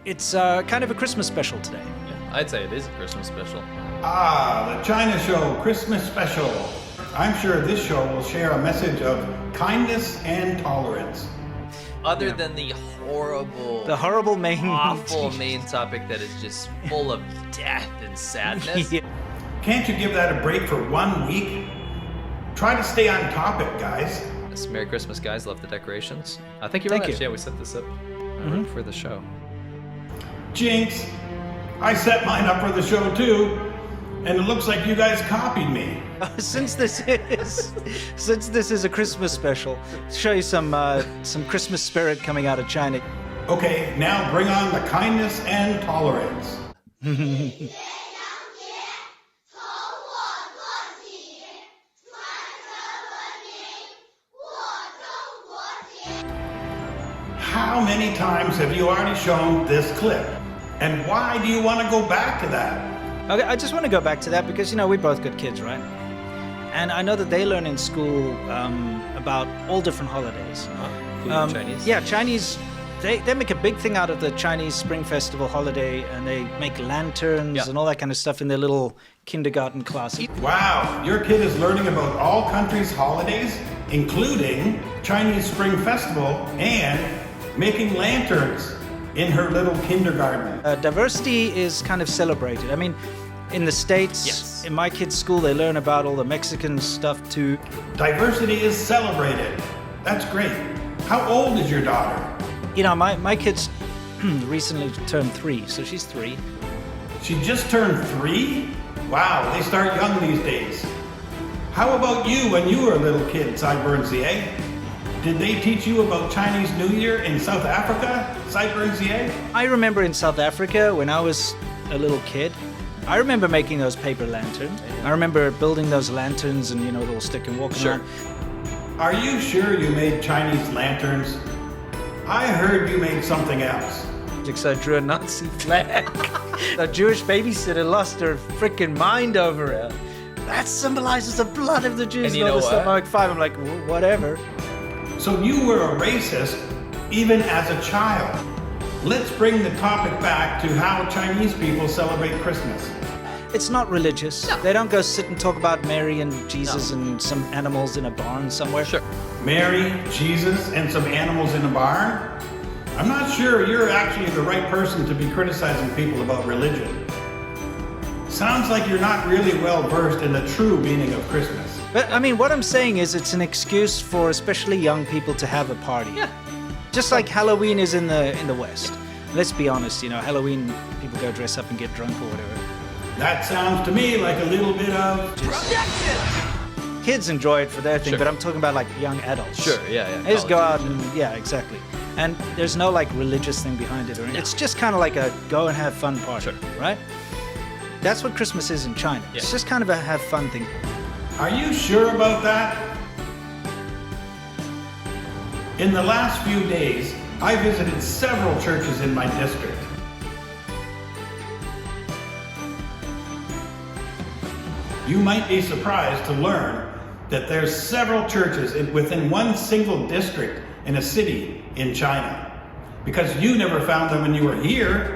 It's kind of a Christmas special today. Yeah, I'd say it is a Christmas special. Ah, the China Show Christmas Special. I'm sure this show will share a message of kindness and tolerance. Other than the horrible, awful main topic that is just full of death and sadness. Yeah. Can't you give that a break for 1 week? Try to stay on topic, guys. Merry Christmas, guys. Love the decorations. Thank you very much. Yeah, we set this up for the show. Jinx, I set mine up for the show too, and it looks like you guys copied me. Since this is a Christmas special, show you some Christmas spirit coming out of China. Okay, now bring on the kindness and tolerance. How many times have you already shown this clip? And why do you want to go back to that? Okay, I just want to go back to that because, we both got kids, right? And I know that they learn in school about all different holidays. Chinese? Yeah, Chinese, they make a big thing out of the Chinese Spring Festival holiday, and they make lanterns and all that kind of stuff in their little kindergarten classes. Wow, your kid is learning about all countries' holidays, including Chinese Spring Festival and making lanterns in her little kindergarten. Diversity is kind of celebrated. I mean, in the States, in my kids' school, they learn about all the Mexican stuff too. Diversity is celebrated. That's great. How old is your daughter? My kid's recently turned 3, so she's 3. She just turned 3? Wow, they start young these days. How about you when you were a little kid, SideburnsZA? Did they teach you about Chinese New Year in South Africa, SideburnsZA? I remember in South Africa when I was a little kid, I remember making those paper lanterns. I remember building those lanterns and, they'll stick and walk around. Are you sure you made Chinese lanterns? I heard you made something else. So I drew a Nazi flag. A Jewish babysitter lost her freaking mind over it. That symbolizes the blood of the Jews. And you know what? I'm like 5. I'm like, whatever. So you were a racist even as a child. Let's bring the topic back to how Chinese people celebrate Christmas. It's not religious. No. They don't go sit and talk about Mary and Jesus and some animals in a barn somewhere. Sure. Mary, Jesus, and some animals in a barn? I'm not sure you're actually the right person to be criticizing people about religion. Sounds like you're not really well versed in the true meaning of Christmas. But what I'm saying is it's an excuse for especially young people to have a party. Yeah. Just like Halloween is in the West. Let's be honest, Halloween, people go dress up and get drunk or whatever. That sounds to me like a little bit of protection. Kids enjoy it for their thing, but I'm talking about like young adults. Sure, yeah. They just go out and, exactly. And there's no like religious thing behind it. It's just kind of like a go and have fun party, right? That's what Christmas is in China. Yeah. It's just kind of a have fun thing. Are you sure about that? In the last few days, I visited several churches in my district. You might be surprised to learn that there's several churches within one single district in a city in China, because you never found them when you were here.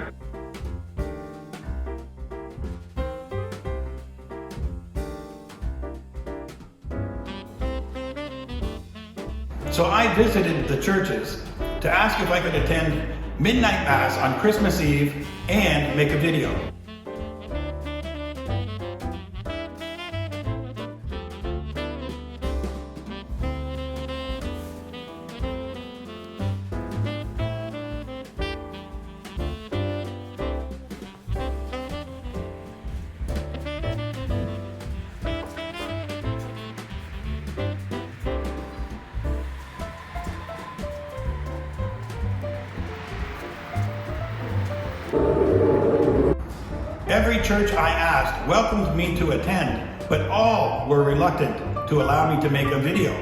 So I visited the churches to ask if I could attend midnight mass on Christmas Eve and make a video. Every church I asked welcomed me to attend, but all were reluctant to allow me to make a video.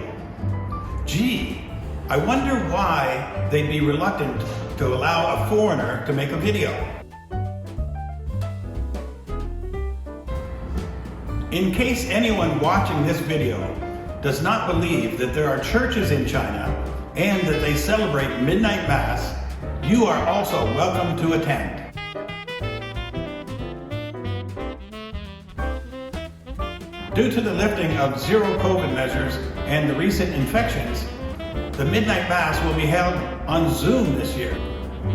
Gee, I wonder why they'd be reluctant to allow a foreigner to make a video. In case anyone watching this video does not believe that there are churches in China and that they celebrate midnight mass, you are also welcome to attend. Due to the lifting of zero COVID measures and the recent infections, the Midnight Mass will be held on Zoom this year.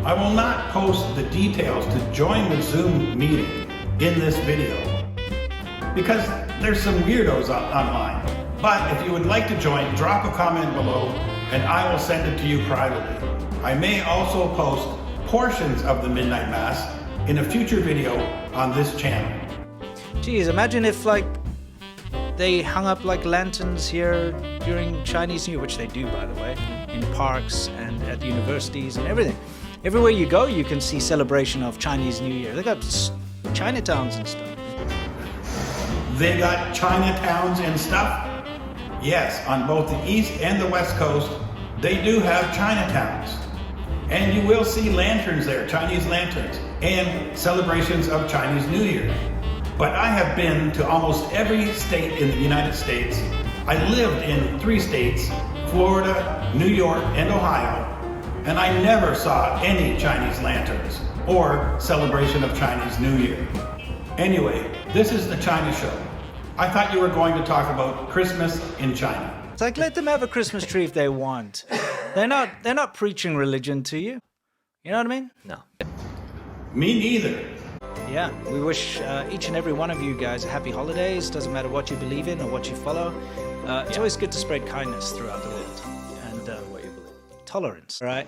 I will not post the details to join the Zoom meeting in this video because there's some weirdos online. But if you would like to join, drop a comment below and I will send it to you privately. I may also post portions of the Midnight Mass in a future video on this channel. Geez, imagine if like they hung up like lanterns here during Chinese New Year, which they do, by the way, in parks and at universities and everything. Everywhere you go, you can see celebration of Chinese New Year. They got Chinatowns and stuff. They got Chinatowns and stuff? Yes, on both the East and the West Coast, they do have Chinatowns. And you will see lanterns there, Chinese lanterns, and celebrations of Chinese New Year. But I have been to almost every state in the United States. I lived in 3 states, Florida, New York, and Ohio, and I never saw any Chinese lanterns or celebration of Chinese New Year. Anyway, this is the China Show. I thought you were going to talk about Christmas in China. It's like, let them have a Christmas tree if they want. They're not preaching religion to you. You know what I mean? No. Me neither. Yeah, we wish each and every one of you guys happy holidays. Doesn't matter what you believe in or what you follow. It's always good to spread kindness throughout the world and What you believe. tolerance, right?